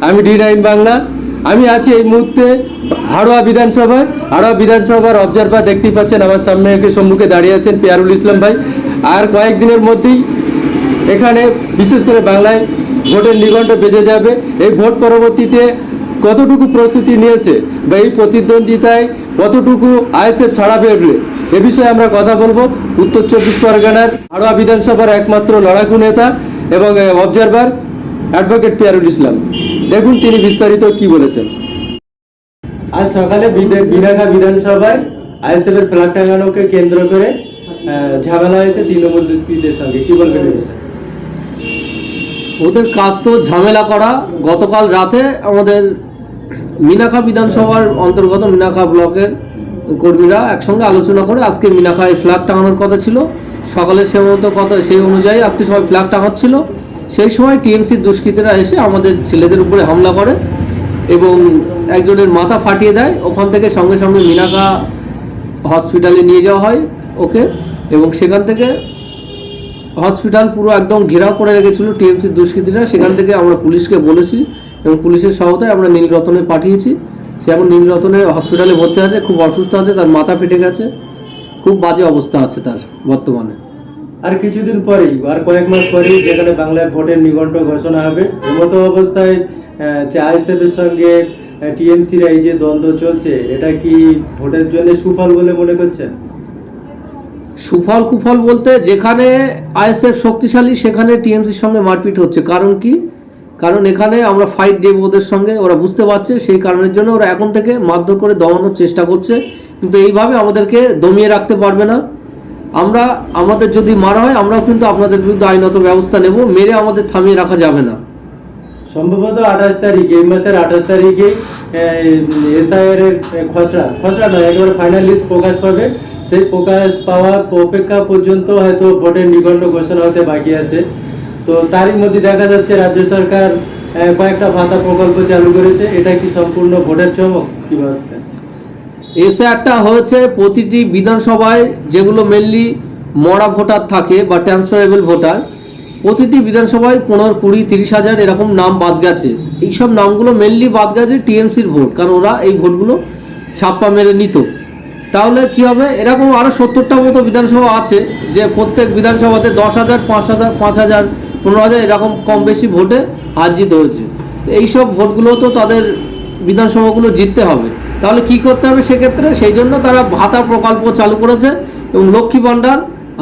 আমি D9 বাংলা। আমি আছি এই মুহূর্তে হাড়োয়া বিধানসভার অবজারভার দেখতেই পাচ্ছেন আমার সম্মুখে দাঁড়িয়ে আছেন পিয়ারুল ইসলাম ভাই। আর কয়েকদিনের মধ্যেই এখানে বিশেষ করে বাংলায় ভোটের নিঘণ্ট বেজে যাবে। এই ভোট পরবর্তীতে কতটুকু প্রস্তুতি নিয়েছে বা এই প্রতিদ্বন্দ্বিতায় কতটুকু আইএসএফ ছাড়া পেলে এ বিষয়ে আমরা কথা বলবো উত্তর 24 পরগনার হাড়োয়া বিধানসভার একমাত্র লড়াকু নেতা এবং অবজারভার অ্যাডভোকেট পিয়ারুল ইসলাম। দেখুন তিনি বিস্তারিত কি বলেছেন। আজ সকালে বিনাকা বিধানসভায় আইএসএফ এর ফ্ল্যাগ টাঙানোকে কেন্দ্র করে ঝামেলা হয়েছে তৃণমূল দুষ্কৃতীদের সঙ্গে, কি বলবেন? ওদের কাজ তো ঝামেলা করা। গতকাল রাতে আমাদের মিনাখা বিধানসভার অন্তর্গত মিনাখা ব্লকের কর্মীরা একসঙ্গে আলোচনা করে আজকে মিনাখায় ফ্ল্যাগ টাঙানোর কথা ছিল। সকালে সেই অনুযায়ী আজকে সবাই ফ্ল্যাগ টাঙাচ্ছিল। সেই সময় টিএমসির দুষ্কৃতীরা এসে আমাদের ছেলেদের উপরে হামলা করে এবং একজনের মাথা ফাটিয়ে দেয়। ওখান থেকে সঙ্গে সঙ্গে মিনাখা হসপিটালে নিয়ে যাওয়া হয় ওকে, এবং সেখান থেকে হসপিটাল পুরো একদম ঘেরাও করে রেখেছিল টিএমসির দুষ্কৃতীরা। সেখান থেকে আমরা পুলিশকে বলেছি এবং পুলিশের সহায়তায় আমরা নীলরতনে পাঠিয়েছি। সে এখন নীলরতনে হসপিটালে ভর্তি আছে, খুব অসুস্থ আছে, তার মাথা ফেটে গেছে, খুব বাজে অবস্থা আছে তার বর্তমানে। আর কিছুদিন পরেই আর কয়েক মাস পরেই যেখানে বাংলায় ভোটের নিঘণ্ট ঘোষণা হবে, এমতো অবস্থায় আইএসএফ এর সঙ্গে টিএমসির এই যে দ্বন্দ্ব চলছে, এটা কি ভোটের জন্য সুফল বলে মনে করছেন? সুফল কুফল বলতে যেখানে আইএসএফ শক্তিশালী সেখানে টিএমসির সঙ্গে মারপিট হচ্ছে। কারণ কি? কারণ এখানে আমরা ফাইট দেব ওদের সঙ্গে, ওরা বুঝতে পারছে। সেই কারণের জন্য ওরা এখন থেকে মারধর করে দমানোর চেষ্টা করছে, কিন্তু এইভাবে আমাদেরকে দমিয়ে রাখতে পারবে না। আমাদের যদি মারা হয় আমরাও কিন্তু আপনাদের বিরুদ্ধে আইনত ব্যবস্থা নেব, মেরে আমাদের থামিয়ে রাখা যাবে না। সম্ভবত 28 তারিখে, এই মাসের 28 তারিখে এসআইআর এর খসড়া নয়, একেবারে ফাইনাল লিস্ট প্রকাশ পাবে। সেই প্রকাশ পাওয়ার অপেক্ষা পর্যন্ত হয়তো ভোটের নিঘণ্ট ঘোষণা হতে বাকি আছে। তো তারই মধ্যে দেখা যাচ্ছে রাজ্য সরকার কয়েকটা ভাতা প্রকল্প চালু করেছে। এটা কি সম্পূর্ণ ভোটের চমক? কি ভাবছেন? এসআইআরটা হয়েছে প্রতিটি বিধানসভায় যেগুলো মেনলি মরা ভোটার থাকে বা ট্রান্সফারেবল ভোটার, প্রতিটি বিধানসভায় 15, 20, 30 হাজার এরকম নাম বাদ গেছে। এইসব নামগুলো মেনলি বাদ গেছে টিএমসির ভোট, কারণ ওরা এই ভোটগুলো ছাপ্পা মেরে নিত। তাহলে কি হবে? এরকম আরও 70টা মতো বিধানসভা আছে যে প্রত্যেক বিধানসভাতে 10,000, 5,000, 5,000, 15,000 এরকম কম বেশি ভোটে হার জিত হয়েছে। এইসব ভোটগুলো তো তাদের বিধানসভাগুলো জিততে হবে। তাহলে কি করতে হবে সেক্ষেত্রে? সেই জন্য তারা ভাতা প্রকল্প চালু করেছে এবং লক্ষ্মী ভাণ্ডার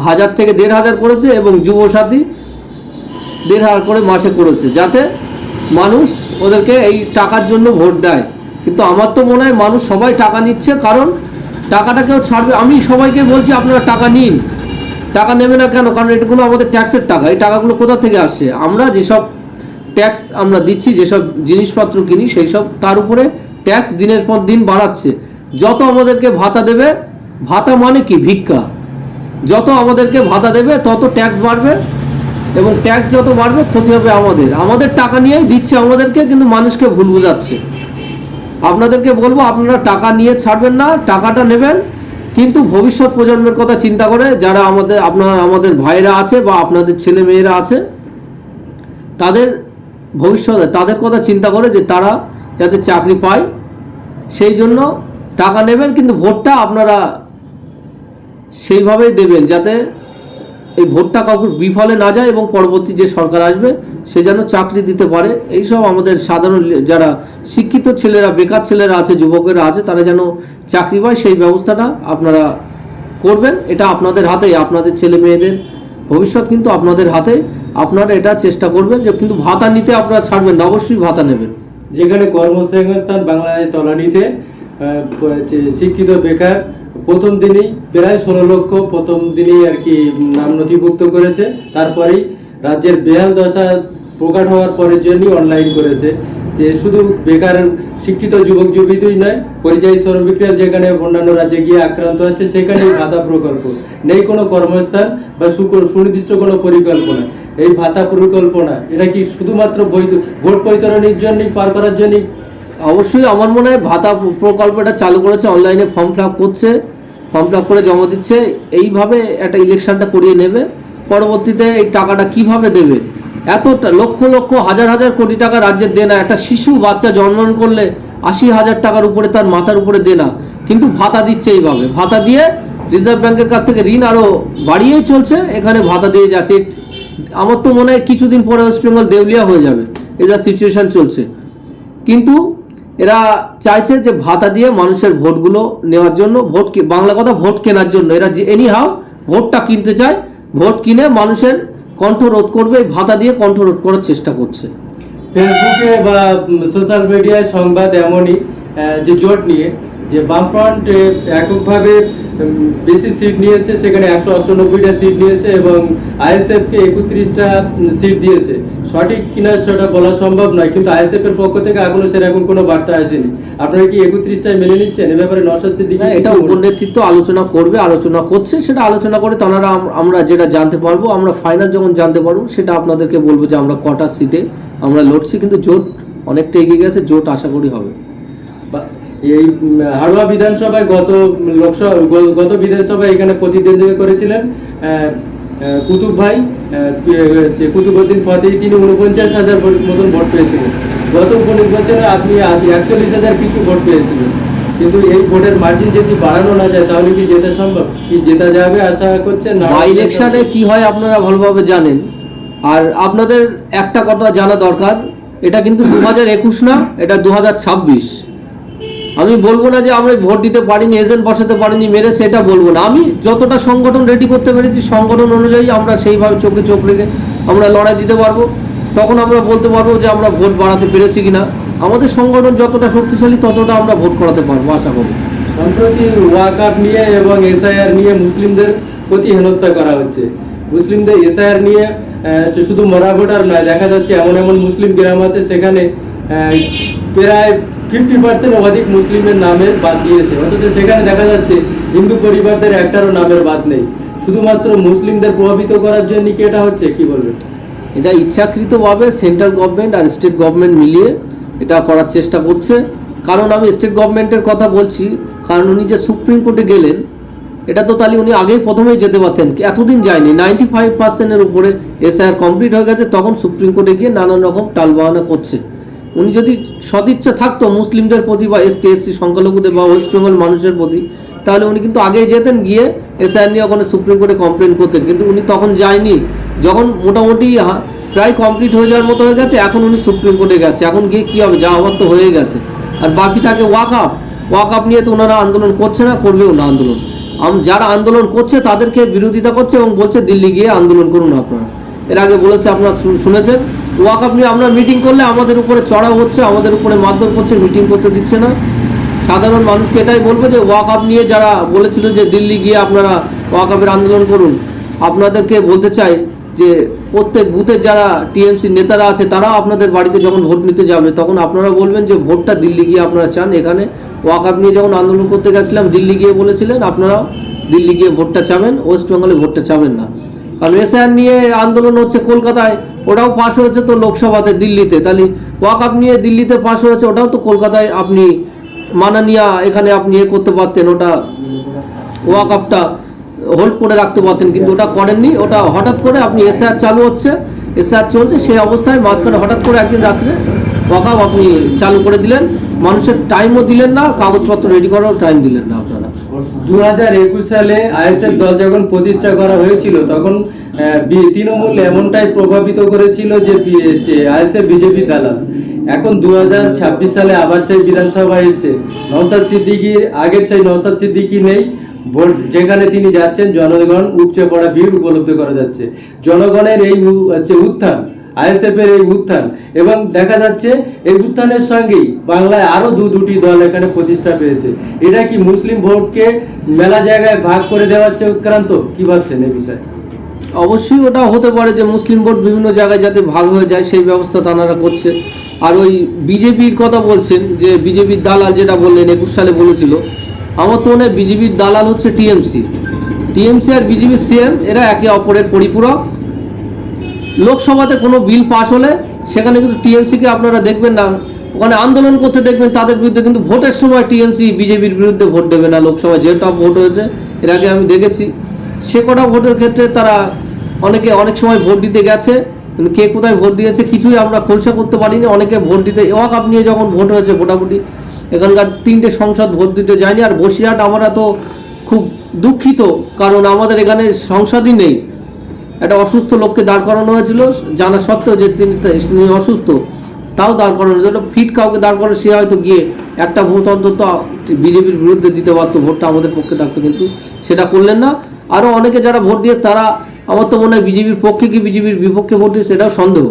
1000 থেকে 1,500 করেছে এবং যুবসাথী 1,500 করে মাসে করেছে, যাতে মানুষ ওদেরকে এই টাকার জন্য ভোট দেয়। কিন্তু আমার তো মনে হয় মানুষ সবাই টাকা নিচ্ছে, কারণ টাকাটা কেউ ছাড়বে। আমি সবাইকে বলছি আপনারা টাকা নিন। টাকা নেবে না কেন? কারণ এগুলো আমাদের ট্যাক্সের টাকা। এই টাকাগুলো কোথা থেকে আসছে? আমরা যেসব ট্যাক্স আমরা দিচ্ছি, যেসব জিনিসপত্র কিনি, সেই সব তার উপরে ট্যাক্স দিনের পর দিন বাড়াচ্ছে। যত আমাদেরকে ভাতা দেবে, ভাতা মানে কি? ভিক্ষা। যত আমাদেরকে ভাতা দেবে তত ট্যাক্স বাড়বে, এবং ট্যাক্স যত বাড়বে ক্ষতি হবে আমাদের টাকা নিয়েই দিচ্ছে আমাদেরকে, কিন্তু মানুষকে ভুল বোঝাচ্ছে। আপনাদেরকে বলবো আপনারা টাকা নিয়ে ছাড়বেন না, টাকাটা নেবেন, কিন্তু ভবিষ্যৎ প্রজন্মের কথা চিন্তা করে। যারা আমাদের ভাইরা আছে বা আপনাদের ছেলে মেয়েরা আছে, তাদের ভবিষ্যতে তাদের কথা চিন্তা করে যে তারা যাতে চাকরি পায়, সেই জন্য টাকা নেবেন। কিন্তু ভোটটা আপনারা সেইভাবেই দেবেন যাতে এই ভোটটা কাউকে বিফলে না যায় এবং পরবর্তী যে সরকার আসবে সে যেন চাকরি দিতে পারে। এইসব আমাদের সাধারণ যারা শিক্ষিত ছেলেরা, বেকার ছেলেরা আছে, যুবকেরা আছে, তারা যেন চাকরি পায়, সেই ব্যবস্থাটা আপনারা করবেন। এটা আপনাদের হাতেই, আপনাদের ছেলে মেয়েদের ভবিষ্যৎ কিন্তু আপনাদের হাতে। আপনারা এটা চেষ্টা করবেন যে, কিন্তু ভাতা নিতে আপনারা ছাড়বেন না, অবশ্যই ভাতা নেবেন। যেখানে কর্মসংস্থান বাংলায় তলানিতে শিক্ষিত বেকার প্রথম দিনেই প্রায় 16 লক্ষ প্রথম দিনেই আর কি নাম নথিভুক্ত করেছে। তারপরেই রাজ্যের বেহাল দশা প্রকাশ হওয়ার পরের জন্যই অনলাইন করেছে। যে শুধু বেকার শিক্ষিত যুবক যুবতীই নয়, পরিযায়ী শ্রমিকরা যেখানে অন্যান্য রাজ্যে গিয়ে আক্রান্ত হচ্ছে, সেখানেই ভাতা প্রকল্প নেই, কোনো কর্মস্থান বা সুনির্দিষ্ট কোনো পরিকল্পনা। এই ভাতা পরিকল্পনা এটা কি শুধুমাত্র ভোট বৈতরণীর জন্যই, পার করার জন্যই? অবশ্যই আমার মনে হয় ভাতা প্রকল্পটা চালু করেছে, অনলাইনে ফর্ম ফিল আপ করছে, ফর্ম ফিল আপ করে জমা দিচ্ছে। এইভাবে একটা ইলেকশনটা করিয়ে নেবে। পরবর্তীতে এই টাকাটা কিভাবে দেবে এতটা লক্ষ লক্ষ হাজার হাজার কোটি টাকা রাজ্যের দেনা, একটা শিশু বাচ্চা জন্মগ্রহণ করলে 80,000 টাকার উপরে তার মাথার উপরে দেনা, কিন্তু ভাতা দিচ্ছে এইভাবে, ভাতা দিয়ে রিজার্ভ ব্যাংকের কাছ থেকে ঋণ আরও বাড়িয়েই চলছে, এখানে ভাতা দিয়ে যাচ্ছে। আমার তো মনে হয় কিছুদিন পরে ওয়েস্ট বেঙ্গল দেউলিয়া হয়ে যাবে, এই যা সিচুয়েশন চলছে। কিন্তু এরা চাইছে যে ভাতা দিয়ে মানুষের ভোটগুলো নেওয়ার জন্য, বাংলা কথা ভোট কেনার জন্য এরা যে এনিহাও ভোটটা কিনতে চায়, ভোট কিনে মানুষের কণ্ঠরোধ করবে, ভাতা দিয়ে কণ্ঠরোধ করার চেষ্টা করছে। ফেসবুকে বা সোশ্যাল মিডিয়ায় সংবাদ এমনই যে জোট নিয়ে যে বামফ্রন্ট এককভাবে বেশি সিট নিয়েছে, সেখানে 198টা সিট নিয়েছে এবং আইএসএফকে 31টা সিট দিয়েছে। সঠিক কিনা সেটা বলা সম্ভব নয়, কিন্তু আইএসএফ এর পক্ষ থেকে এখনো সেরকম কোনো বার্তা আসেনি। আপনারা কি 31টায় মেনে নিচ্ছেন? এ ব্যাপারে নওশাদ সিদ্দিকী এটা উপর নেতৃত্ব আলোচনা করবে, আলোচনা করছে, সেটা আলোচনা করে তারা আমরা যেটা জানতে পারবো, আমরা ফাইনাল যখন জানতে পারবো সেটা আপনাদেরকে বলবো যে আমরা কটা সিটে আমরা লড়ছি। কিন্তু জোট অনেকটা এগিয়ে গেছে, জোট আশা করি হবে। এই হাড়োয়া বিধানসভায় গত বিধানসভায় এখানে প্রতিদ্বন্দ্বিতা করেছিলেন কুতুব ভাই, কুতুবউদ্দিন ফতেহি, তিনি 49,000 মতন ভোট পেয়েছিলেন। গত উপনির্বাচনে আপনি 41,000 কিছু ভোট পেয়েছিলেন। কিন্তু এই ভোটের মার্জিন যদি বাড়ানো না যায় তাহলে কি জেতা সম্ভব? কি জেতা যাবে আশা করছেন? বাই ইলেকশনে কি হয় আপনারা ভালোভাবে জানেন। আর আপনাদের একটা কথা জানা দরকার, এটা কিন্তু 2021 না, এটা 2026। আমি বলবো না যে আমরা ভোট দিতে পারিনি, এজেন্ট বসাতে পারিনি, মেরেছে, এটা বলবো না। আমি যতটা সংগঠন রেডি করতে পেরেছি, সংগঠন অনুযায়ী আমরা সেইভাবে চোখে চোখ রেখে আমরা লড়াই দিতে পারবো। তখন আমরা বলতে পারবো যে আমরা ভোট বাড়াতে পেরেছি কিনা। আমাদের সংগঠন যতটা শক্তিশালী ততটা আমরা ভোট করাতে পারবো আশা করি। সম্প্রতি ওয়াকআপ নিয়ে এবং এসআইআর নিয়ে মুসলিমদের প্রতি হেনস্থা করা হচ্ছে। মুসলিমদের এসআইআর নিয়ে শুধু মরা ভোটার নয়, দেখা যাচ্ছে এমন এমন মুসলিম গ্রাম আছে সেখানে প্রায় 50% অধিক মুসলিমের নামের বাদ দিয়েছে, অথচ সেখানে দেখা যাচ্ছে হিন্দু পরিবারদের একটারও নামের বাদ নেই। শুধুমাত্র মুসলিমদের প্রভাবিত করার জন্য কি এটা হচ্ছে? কি বলবেন? এটা ইচ্ছাকৃতভাবে সেন্ট্রাল গভর্নমেন্ট আর স্টেট গভর্নমেন্ট মিলিয়ে এটা করার চেষ্টা করছে। কারণ আমি স্টেট গভর্নমেন্টের কথা বলছি, কারণ উনি যে সুপ্রিম কোর্টে গেলেন, এটা তো তাহলে উনি আগেই প্রথমেই যেতে পারতেন, এতদিন যায়নি। 95%-এর উপরে এসআইআর কমপ্লিট হয়ে গেছে, তখন সুপ্রিম কোর্টে গিয়ে নানান রকম টালবাহানা করছে। উনি যদি সদিচ্ছা থাকতো মুসলিমদের প্রতি বা এসটি সংখ্যালঘুদের বা ওয়েস্ট বেঙ্গল মানুষের প্রতি, তাহলে উনি কিন্তু আগেই যেতেন, গিয়ে এসআইআর নিয়ে ওখানে সুপ্রিম কোর্টে কমপ্লেন করতেন। কিন্তু উনি তখন যায়নি, যখন মোটামুটি প্রায় কমপ্লিট হয়ে যাওয়ার মতো হয়ে গেছে, এখন উনি সুপ্রিম কোর্টে গেছে। এখন গিয়ে কী হবে? যা হওয়ার তো হয়ে গেছে। আর বাকি থাকে ওয়াকআপ নিয়ে তো ওনারা আন্দোলন করছে না, করবেও না আন্দোলন। যারা আন্দোলন করছে তাদেরকে বিরোধিতা করছে এবং বলছে দিল্লি গিয়ে আন্দোলন করুন আপনারা। এর আগে বলেছে, আপনারা শুনেছেন, ওয়াকআপ নিয়ে আমরা মিটিং করলে আমাদের উপরে চড়াও হচ্ছে, আমাদের উপরে মারধর করছে, মিটিং করতে দিচ্ছে না। সাধারণ মানুষকে এটাই বলবো যে ওয়াকআপ নিয়ে যারা বলেছিল যে দিল্লি গিয়ে আপনারা ওয়াকআপের আন্দোলন করুন, আপনাদেরকে বলতে চাই যে প্রত্যেক বুথের যারা টিএমসি নেতারা আছে তারাও আপনাদের বাড়িতে যখন ভোট নিতে যাবে তখন আপনারা বলবেন যে ভোটটা দিল্লি গিয়ে আপনারা চান। এখানে ওয়াকআপ নিয়ে যখন আন্দোলন করতে গেছিলাম দিল্লি গিয়ে বলেছিলেন আপনারাও দিল্লি গিয়ে ভোটটা চাবেন, ওয়েস্ট বেঙ্গলে ভোটটা চাবেন না। কারণ এসআইআর নিয়ে আন্দোলন হচ্ছে কলকাতায়, ওটাও পাশ হয়েছে তো লোকসভাতে দিল্লিতে, তাহলে ওয়াকআপ নিয়ে দিল্লিতে পাশ হয়েছে, ওটাও তো কলকাতায় আপনি মাননীয়া এখানে আপনি করতে পারতেন, ওটা ওয়াকআপটা হোল্ড করে রাখতে পারতেন, কিন্তু ওটা করেননি। ওটা হঠাৎ করে আপনি এসআইআর চালু হচ্ছে, এসআইআর চলছে, সেই অবস্থায় মাঝখানে হঠাৎ করে একদিন রাত্রে ওয়াকআপ আপনি চালু করে দিলেন, মানুষের টাইমও দিলেন না, কাগজপত্র রেডি করার টাইম দিলেন না আপনারা। 2021 সালে আইএসএফ দল যখন প্রতিষ্ঠা করা হয়েছিল তখন তৃণমূল এমনটাই প্রভাবিত করেছিল যে আইএসএফ বিজেপি দালাল। এখন 2026 সালে আবার সেই বিধানসভা এসেছে, নওশাদ সিদ্দিকীর আগের সেই নওশাদ সিদ্দিকী নেই। ভোট যেখানে তিনি যাচ্ছেন জনগণ উপচে পড়া ভিড় উপলব্ধ করা যাচ্ছে। জনগণের এই উত্থান, আইএসএফ এর এই উত্থান, এবং দেখা যাচ্ছে এই উত্থানের সঙ্গেই বাংলায় আরো দুটি দল এখানে প্রতিষ্ঠা পেয়েছে। এটা কি মুসলিম ভোটকে মেলা জায়গায় ভাগ করে দেওয়ার চেয়ে উৎক্রান্ত? কি ভাবছেন এই বিষয়ে? অবশ্যই ওটা হতে পারে যে মুসলিম ভোট বিভিন্ন জায়গায় যাতে ভাগ হয়ে যায় সেই ব্যবস্থা তারা করছে। আর ওই বিজেপির কথা বলছেন যে বিজেপির দালাল যেটা বললেন 21 সালে বলেছিল, আমার তো মনে হয় বিজেপির দালাল হচ্ছে টিএমসি আর বিজেপি সিএম, এরা একে অপরের পরিপূরক। লোকসভাতে কোনো বিল পাস হলে সেখানে কিন্তু টিএমসিকে আপনারা দেখবেন না, ওখানে আন্দোলন করতে দেখবেন তাদের বিরুদ্ধে, কিন্তু ভোটের সময় টিএমসি বিজেপির বিরুদ্ধে ভোট দেবে না। লোকসভায় যেটা ভোট হয়েছে এর আগে আমি দেখেছি, সে কটা ভোটের ক্ষেত্রে তারা অনেক সময় ভোট দিতে গেছে, কিন্তু কে কোথায় ভোট দিয়েছে কিছুই আমরা খোলসা করতে পারিনি। অনেকে ভোট দিতে ওয়াকআপ নিয়ে যখন ভোট হয়েছে ভোটাভুটি, এখানকার 3টে সংসদ ভোট দিতে যায়নি। আর বসিরহাট আমরা তো খুব দুঃখিত, কারণ আমাদের এখানে সংসদই নেই। একটা অসুস্থ লোককে দাঁড় করানো হয়েছিল, জানা সত্ত্বেও যে তিনি অসুস্থ, তাও দাঁড় করানো হয়েছিল। ফিট কাউকে দাঁড় করানো, সে হয়তো গিয়ে একটা ভোট অন্তত বিজেপির বিরুদ্ধে দিতে পারতো, ভোটটা আমাদের পক্ষে থাকতো, কিন্তু সেটা করলেন না। আরও অনেকে যারা ভোট দিয়েছে তারা আমার তো মনে হয় বিজেপির পক্ষে কি বিজেপির বিপক্ষে ভোট দিয়েছে সেটাও সন্দেহ।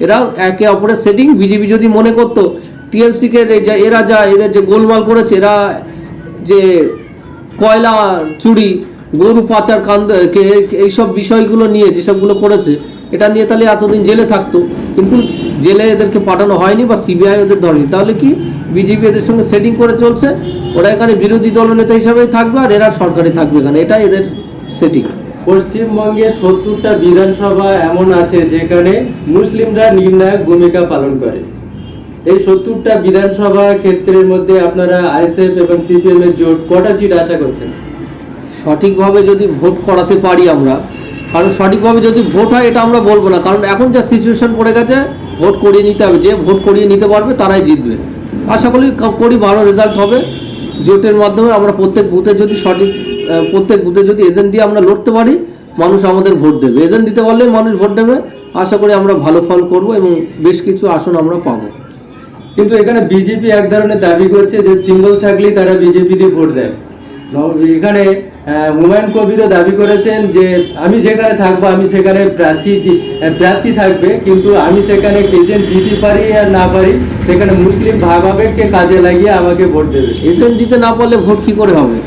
এরা একে অপরের সেটিং। বিজেপি যদি মনে করতো টিএমসিকে এরা এদের যে গোলমাল করেছে, এরা যে কয়লা চুরি, গরু পাচার কাণ্ড, এইসব বিষয়গুলো নিয়ে যেসবগুলো করেছে, এটা নিয়ে তাহলে এতদিন জেলে থাকতো। কিন্তু জেলে এদেরকে পাঠানো হয়নি বা সিবিআই ওদের ধরেনি। তাহলে কি বিজেপি এদের সঙ্গে সেটিং করে চলছে, ওরা এখানে বিরোধী দলনেতা হিসাবেই থাকবে আর এরা সরকারে থাকবে এখানে, এটাই এদের সেটিং। পশ্চিমবঙ্গে 70টা বিধানসভা এমন আছে যেখানে মুসলিমরা নির্ণায়ক ভূমিকা পালন করে। এই 70টা বিধানসভা ক্ষেত্রের মধ্যে আপনারা আইএসএফ এবং সিপিএম এর জোট কটা সিট আশা করছেন? সঠিকভাবে যদি ভোট করাতে পারি আমরা, কারণ সঠিকভাবে যদি ভোট হয় এটা আমরা বলবো না, কারণ এখন যা সিচুয়েশন পড়ে গেছে ভোট করিয়ে নিতে হবে। যে ভোট করিয়ে নিতে পারবে তারাই জিতবে। আশা করি ভালো রেজাল্ট হবে। জোটের মাধ্যমে আমরা প্রত্যেক বুথে যদি প্রত্যেক বুথে যদি এজেন্ট দিয়ে আমরা লড়তে পারি, মানুষ আমাদের ভোট দেবে। এজেন্ট দিতে পারলে মানুষ ভোট দেবে। আশা করি আমরা ভালো ফল করব এবং বেশ কিছু আসন আমরা পাবো। কিন্তু এখানে বিজেপি এক ধরনের দাবি করছে যে সিম্বল থাকলেই তারা বিজেপি দিয়ে ভোট দেয়। এখানে হুমায়ুন কবিরও দাবি করেছেন যে আমি যেখানে থাকবো আমি সেখানে প্রার্থী থাকবে, কিন্তু আমি সেখানে এজেন্ট দিতে পারি আর না পারি সেখানে মুসলিম ভাবাবেগকে কাজে লাগিয়ে আমাকে ভোট দেবে। এজেন্ট দিতে না পারলে ভোট কী করে হবে?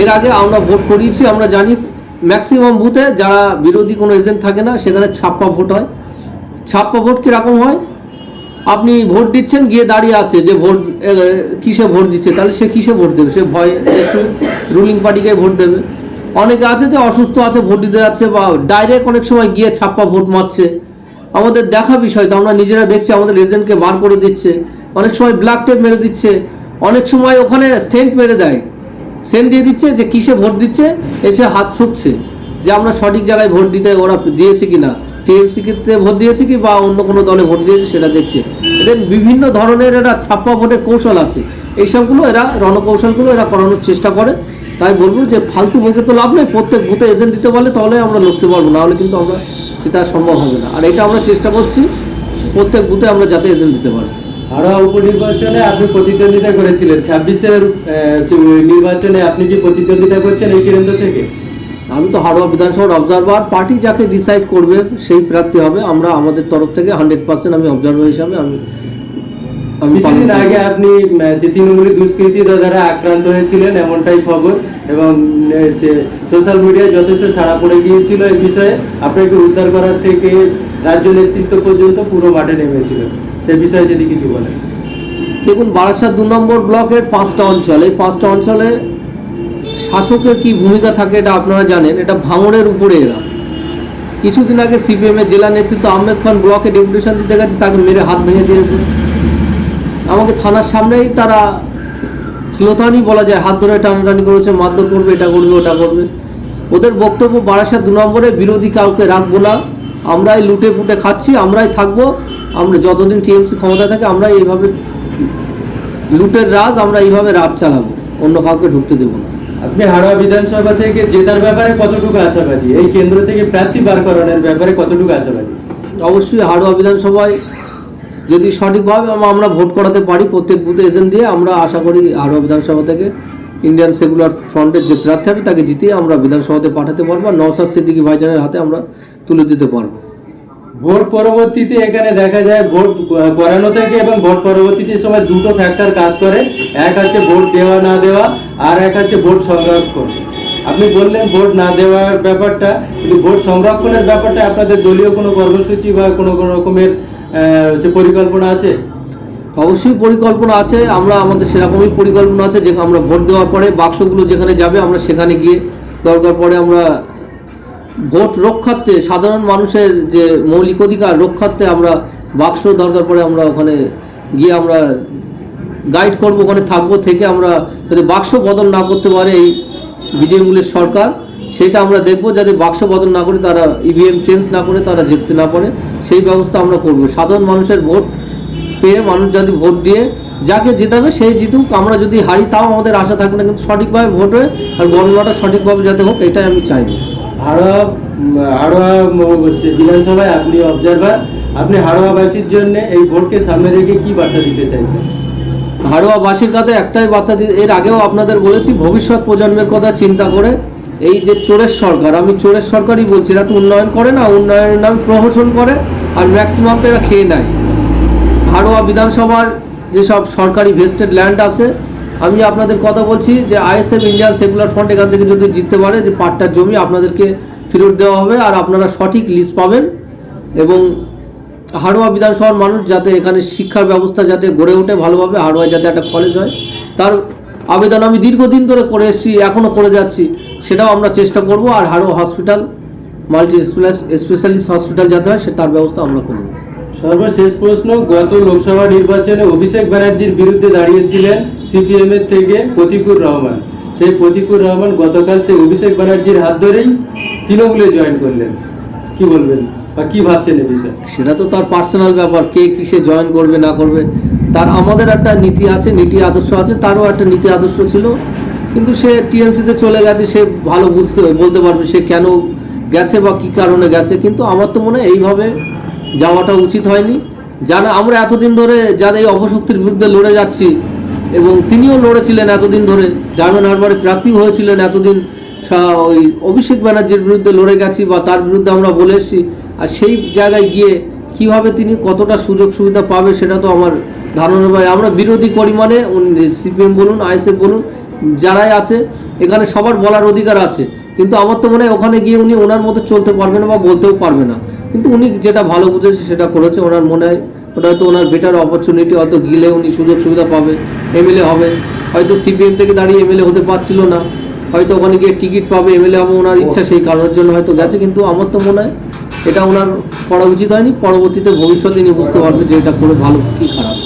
এর আগে আমরা ভোট করিয়েছি, আমরা জানি ম্যাক্সিমাম বুথে যারা বিরোধী কোনো এজেন্ট থাকে না সেখানে ছাপ্পা ভোট হয়। ছাপ্পা ভোট কীরকম হয়? আপনি ভোট দিচ্ছেন, গিয়ে দাঁড়িয়ে আছে যে ভোট কিসে ভোট দিচ্ছে, তাহলে সে কিসে ভোট দেবে? সে ভয় রুলিং পার্টিকে ভোট দেবে। অনেকে আছে যে অসুস্থ আছে ভোট দিতে যাচ্ছে, বা ডাইরেক্ট অনেক সময় গিয়ে ছাপ্পা ভোট মারছে। আমাদের দেখা বিষয় তো, আমরা নিজেরা দেখছি, আমাদের এজেন্টকে বার করে দিচ্ছে, অনেক সময় ব্ল্যাক টেপ মেরে দিচ্ছে, অনেক সময় ওখানে সেন্ট মেরে দেয়, সেন্ট দিয়ে দিচ্ছে যে কিসে ভোট দিচ্ছে, এসে হাত শুকছে যে আমরা সঠিক জায়গায় ভোট দিতে ওরা দিয়েছে কিনা, টিএমসি তে ভোট দিয়েছে কি বা অন্য কোনো দলে ভোট দিয়েছে সেটা দেখছে। এদের বিভিন্ন ধরনের এরা ছাপ্পা ভোটের কৌশল আছে, এইসবগুলো এরা রণকৌশলগুলো এরা করানোর চেষ্টা করে। তাই বলবো যে ফালতু মুখে তো লাভ নেই, প্রত্যেক বুথে এজেন্ট দিতে পারলে তাহলে আমরা লড়তে পারবো, না হলে কিন্তু আমরা সেটা সম্ভব হবে না। আর এটা আমরা চেষ্টা করছি প্রত্যেক বুথে আমরা যাতে এজেন্ট দিতে পারি। হাওড়া উপনির্বাচনে আপনি প্রতিদ্বন্দ্বিতা করেছিলেন, 26-এর নির্বাচনে আপনি কি প্রতিদ্বন্দ্বিতা করছেন এই কেন্দ্র থেকে? আমি তো হাওড়া বিধানসভার অবজারভার, পার্টি যাকে ডিসাইড করবে সেই প্রার্থী হবে। আমরা আমাদের তরফ থেকে 100% আমি অবজারভার হিসাবে আমি কিছুদিন আগে আপনি যে তৃণমূলী দুষ্কৃতী দ্বারা আক্রান্ত হয়েছিলেন এমনটাই খবর, এবং সোশ্যাল মিডিয়ায় যথেষ্ট সাড়া পড়ে গিয়েছিল এই বিষয়ে। আপনাকে উদ্ধার করার থেকে রাজ্য নেতৃত্ব পর্যন্ত পুরো মাঠে নেমেছিল, সে বিষয়ে যদি কিছু বলেন। দেখুন, বারাসাত 2 নম্বর ব্লকের 5টা অঞ্চল, এই 5টা অঞ্চলে শাসকের কি ভূমিকা থাকে এটা আপনারা জানেন। এটা ভাঙড়ের উপরে এরা। কিছুদিন আগে সিপিএমের জেলা নেতৃত্ব আহমেদ খান ব্লকে ডেপুটেশন দিতে গেছে, তাকে মেরে হাত ভেঙে দিয়েছে। আমাকে থানার সামনেই তারা স্লোতানি বলা যায়, হাত ধরে টানাটানি করেছে, মারধর করবে, এটা করবে ওটা করবে। ওদের বক্তব্য বারাসাত 2 নম্বরে বিরোধী কাউকে রাখবো না, আমরাই লুটে পুটে খাচ্ছি, আমরাই থাকবো, আমরা যতদিন টিএমসি ক্ষমতায় থাকে আমরা এইভাবে লুটের রাজ, আমরা এইভাবে রাজ চালাবো, অন্য কাউকে ঢুকতে দেবো না। আপনি হাওড়া বিধানসভা থেকে জেতার ব্যাপারে কতটুকু আশাবাদী? এই কেন্দ্র থেকে প্রার্থী বার করানোর ব্যাপারে কতটুকু আশাবাদী? অবশ্যই হাওড়া বিধানসভায় যদি সঠিকভাবে আমরা ভোট করাতে পারি প্রত্যেক বুথে এজেন্ট দিয়ে, আমরা আশা করি হাওড়া বিধানসভা থেকে ইন্ডিয়ান সেকুলার ফ্রন্টের যে প্রার্থী হবে তাকে জিতিয়ে আমরা বিধানসভাতে পাঠাতে পারবো, আর নওশাদ সিদ্দিকী ভাইজানের হাতে আমরা তুলে দিতে পারবো। ভোট পরবর্তীতে এখানে দেখা যায় ভোট করানো থেকে এবং ভোট পরবর্তীতে সময় দুটো ফ্যাক্টর কাজ করে। এক হচ্ছে ভোট দেওয়া না দেওয়া, আর এক হচ্ছে ভোট সংরক্ষণ। আপনি বললেন ভোট না দেওয়ার ব্যাপারটা, কিন্তু ভোট সংরক্ষণের ব্যাপারটা আপনাদের দলীয় কোনো কর্মসূচি বা কোনো রকমের যে পরিকল্পনা আছে? অবশ্যই পরিকল্পনা আছে, আমরা আমাদের সেরকমই পরিকল্পনা আছে যে আমরা ভোট দেওয়ার পরে বাক্সগুলো যেখানে যাবে আমরা সেখানে গিয়ে দরকার পড়ে আমরা ভোট রক্ষার্থে, সাধারণ মানুষের যে মৌলিক অধিকার রক্ষার্থে আমরা বাক্স দরকার পড়ে আমরা ওখানে গিয়ে আমরা গাইড করবো, ওখানে থাকবো, থেকে আমরা যাতে বাক্স বদল না করতে পারে এই বিজেপির সরকার, সেটা আমরা দেখব, যাতে বাক্স বদল না করে, তারা ইভিএম চেঞ্জ না করে তারা জিততে না পারে, সেই ব্যবস্থা আমরা করব। সাধারণ মানুষের ভোট পেয়ে মানুষ যদি ভোট দিয়ে যাকে জেতাবে সেই জিতুক, আমরা যদি হারি তাও আমাদের আশা থাকবে না, কিন্তু সঠিকভাবে ভোট হয়ে আর গণনাটা সঠিকভাবে যাতে হোক, এটাই আমি চাইব। হাড়োয়া বিধানসভায় আপনি অবজারভার, আপনি হাড়োয়াবাসীর জন্য এই ভোটকে সামনে রেখে কি বার্তা দিতে চাইছেন? হাড়োয়াবাসীর কাছে একটাই বার্তা এর আগেও আপনাদের বলেছি, ভবিষ্যৎ প্রজন্মের কথা চিন্তা করে এই যে চোরের সরকার, আমি চোরের সরকারই বলছি, এরা তো উন্নয়ন করে না, উন্নয়নের নাম প্রহসন করে আর ম্যাক্সিমামটা এরা খেয়ে নেয়। হাড়োয়া বিধানসভার যেসব সরকারি ভেস্টেড ল্যান্ড আছে, আমি আপনাদের কথা বলছি যে আইএসএফ ইন্ডিয়ান সেকুলার ফ্রন্ট এখান থেকে যদি জিততে পারে, যে পাট্টার জমি আপনাদেরকে ফেরত দেওয়া হবে আর আপনারা সঠিক লিস্ট পাবেন। এবং হাড়োয়া বিধানসভার মানুষ যাতে এখানে শিক্ষার ব্যবস্থা যাতে গড়ে ওঠে ভালোভাবে, হাড়োয়ায় যাতে একটা কলেজ হয়, তার আবেদন আমি দীর্ঘদিন ধরে করে এসেছি, এখনও করে যাচ্ছি, সেটাও আমরা চেষ্টা করব। আর Haroa hospital, multi specialist hospital যাতে হয়, সে তার ব্যবস্থা আমরা করব। সর্বশেষ প্রশ্ন, গত লোকসভা নির্বাচনে অভিষেক ব্যানার্জির বিরুদ্ধে দাঁড়িয়েছিলেন সিপিএম এর থেকে প্রতিকুর রহমান। সেই প্রতিকুর রহমান গতকাল সেই অভিষেক ব্যানার্জির হাত ধরেই তৃণমূলে জয়েন করলেন, কি বলবেন বা কি ভাবছেন এ বিষয়ে? সেটা তো তার পার্সোনাল ব্যাপার, কে কিসে জয়েন করবে না করবে, তার আমাদের একটা নীতি আছে, নীতি আদর্শ আছে, তারও একটা নীতি আদর্শ ছিল, কিন্তু সে টিএমসিতে চলে গেছে, সে ভালো বলতে পারবে সে কেন গেছে বা কী কারণে গেছে। কিন্তু আমার তো মনে হয় এইভাবে যাওয়াটা উচিত হয়নি। যারা আমরা এতদিন ধরে যারা এই অপশক্তির বিরুদ্ধে লড়ে যাচ্ছি, এবং তিনিও লড়েছিলেন এতদিন ধরে, জার্মান হারবারে প্রার্থী হয়েছিলেন এতদিন, ওই অভিষেক ব্যানার্জির বিরুদ্ধে লড়ে গেছি বা তার বিরুদ্ধে আমরা বলে এসেছি, আর সেই জায়গায় গিয়ে কিভাবে তিনি কতটা সুযোগ সুবিধা পাবে সেটা তো আমার ধারণা পাই। আমরা বিরোধী করি মানে সিপিএম বলুন, আইএসএফ বলুন, যারাই আছে এখানে সবার বলার অধিকার আছে, কিন্তু আমার তো মনে হয় ওখানে গিয়ে উনি ওনার মতো চলতে পারবে না বা বলতেও পারবে না। কিন্তু উনি যেটা ভালো বুঝেছে সেটা করেছে, ওনার মনে হয় ওটা হয়তো ওনার বেটার অপরচুনিটি, হয়তো গেলে উনি সুযোগ সুবিধা পাবে, এমএলএ হবে, হয়তো সিপিএম থেকে দাঁড়িয়ে এমএলএ হতে পারছিল না, হয়তো ওখানে গিয়ে টিকিট পাবে, এমএলএ হবে, ওনার ইচ্ছা সেই কারণের জন্য হয়তো গেছে। কিন্তু আমার তো মনে হয় এটা ওনার করা উচিত হয়নি, পরবর্তীতে ভবিষ্যতে উনি বুঝতে পারবে যে এটা করে ভালো কি খারাপ।